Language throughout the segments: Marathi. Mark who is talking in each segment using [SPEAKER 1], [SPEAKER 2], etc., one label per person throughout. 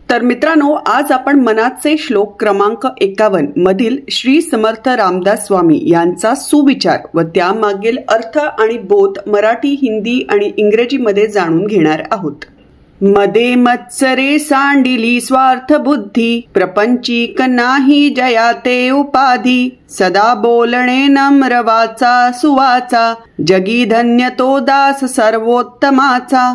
[SPEAKER 1] तर मित्रांनो, आज आपण मनाचे श्लोक क्रमांक 51 मधील श्री समर्थ रामदास स्वामी यांचा सुविचार व त्यामागील अर्थ आणि बोध मराठी, हिंदी आणि इंग्रजीमध्ये जाणून घेणार आहोत। मदे मत्सरे सांडिली स्वार्थ बुद्धी, प्रपंचीक नाही जयाते उपाधी, सदा बोलणे नम्र वाचा सुवाचा, जगी धन्य तो दास सर्वोत्तमाचा।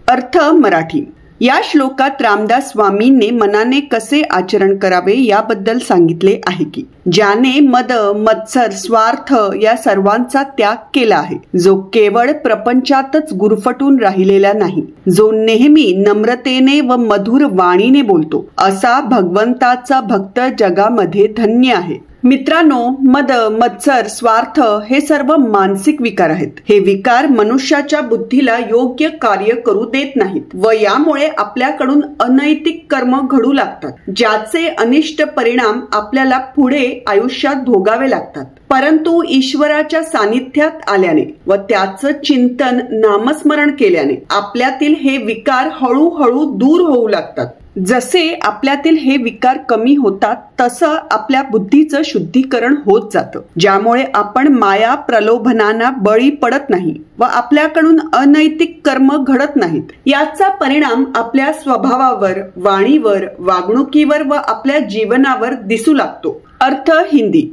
[SPEAKER 1] अर्थ मराठी। या श्लोकात रामदास स्वामींनी मनाने कसे आचरण करावे याबद्दल सांगितले आहे की ज्याने मद, मत्सर, स्वार्थ या सर्वांचा त्याग केला आहे, जो केवळ प्रपंचातच गुरफटून राहिलेला नाही, जो नेहमी नम्रतेने व मधुर वाणीने बोलतो, असा भगवंताचा भक्त जगामध्ये धन्य आहे। मित्रांनो, मद, मत्सर, स्वार्थ हे सर्व मानसिक विकार आहेत। हे विकार मनुष्याच्या बुद्धीला योग्य कार्य करू देत नाहीत व यामुळे आपल्याकडून अनैतिक कर्म घडू लागतात, ज्याचे अनिष्ट परिणाम आपल्याला पुढे आयुष्यात भोगावे लागतात। परंतु ईश्वराच्या सानिध्यात आल्याने व त्याचं चिंतन, नामस्मरण केल्याने आपल्यातील हे विकार हळूहळू दूर होऊ लागतात। जसे आपल्यातील हे विकार कमी होतात तसं आपल्या बुद्धीचं शुद्धीकरण होत जातं, ज्यामुळे आपण माया प्रलोभनांना बळी पडत नाही व आपल्याकडून अनैतिक कर्म घडत नाहीत। याचा परिणाम आपल्या स्वभावावर, वाणीवर, वागणुकीवर व आपल्या जीवनावर दिसू लागतो। अर्थ हिंदी।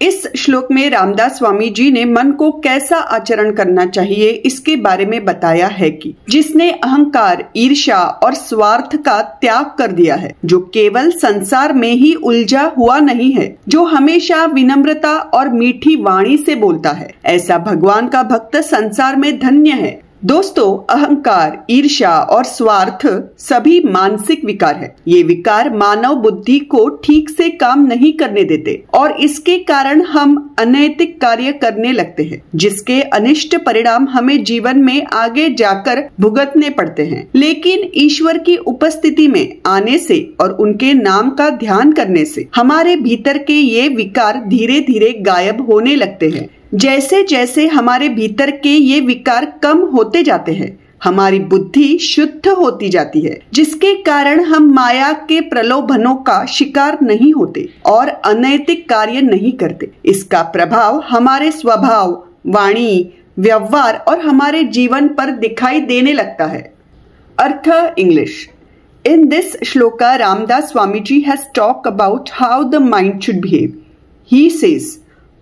[SPEAKER 1] इस श्लोक में रामदास स्वामी जी ने मन को कैसा आचरण करना चाहिए इसके बारे में बताया है कि जिसने अहंकार, ईर्ष्या और स्वार्थ का त्याग कर दिया है, जो केवल संसार में ही उलझा हुआ नहीं है, जो हमेशा विनम्रता और मीठी वाणी से बोलता है, ऐसा भगवान का भक्त संसार में धन्य है। दोस्तों, अहंकार, ईर्ष्या और स्वार्थ सभी मानसिक विकार है। ये विकार मानव बुद्धि को ठीक से काम नहीं करने देते और इसके कारण हम अनैतिक कार्य करने लगते हैं, जिसके अनिष्ट परिणाम हमें जीवन में आगे जाकर भुगतने पड़ते हैं। लेकिन ईश्वर की उपस्थिति में आने से और उनके नाम का ध्यान करने से हमारे भीतर के ये विकार धीरे धीरे गायब होने लगते हैं। जैसे जैसे हमारे भीतर के ये विकार कम होते जाते हैं, हमारी बुद्धि शुद्ध होती जाती है, जिसके कारण हम माया के प्रलोभनों का शिकार नहीं होते और अनैतिक कार्य नहीं करते। इसका प्रभाव हमारे स्वभाव, वाणी, व्यवहार और हमारे जीवन पर दिखाई देने लगता है। अर्थ English. In this shloka, Ramdas Swamiji has talked about how the mind should behave. He says,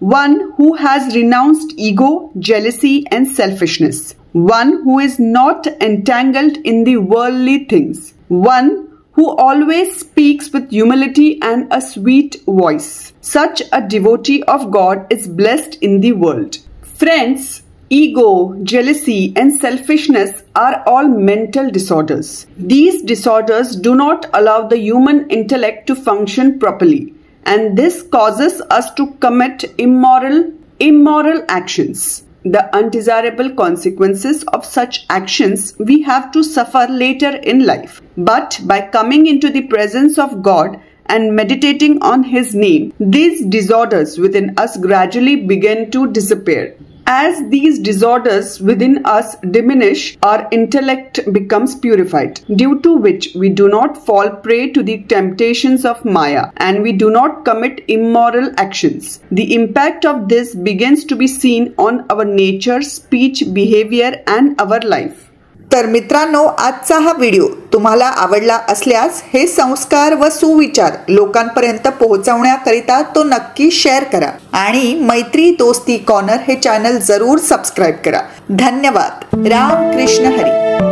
[SPEAKER 1] one who has renounced ego, jealousy and selfishness, one who is not entangled in the worldly things, one who always speaks with humility and a sweet voice. Such a devotee of God is blessed in the world. Friends, ego, jealousy and selfishness are all mental disorders. These disorders do not allow the human intellect to function properly, and this causes us to commit immoral actions. The undesirable consequences of such actions we have to suffer later in life. But by coming into the presence of God and meditating on His name, these disorders within us gradually begin to disappear. As these disorders within us diminish, our intellect becomes purified, due to which we do not fall prey to the temptations of Maya and we do not commit immoral actions. The impact of this begins to be seen on our nature, speech, behavior and our life. तर मित्रांनो, आजचा हा व्हिडिओ तुम्हाला आवडला असल्यास हे संस्कार व सुविचार लोकांपर्यंत पोहोचवण्याकरिता तो नक्की शेअर करा आणि मैत्री दोस्ती कॉर्नर हे चॅनल जरूर सबस्क्राइब करा। धन्यवाद। राम कृष्ण हरी।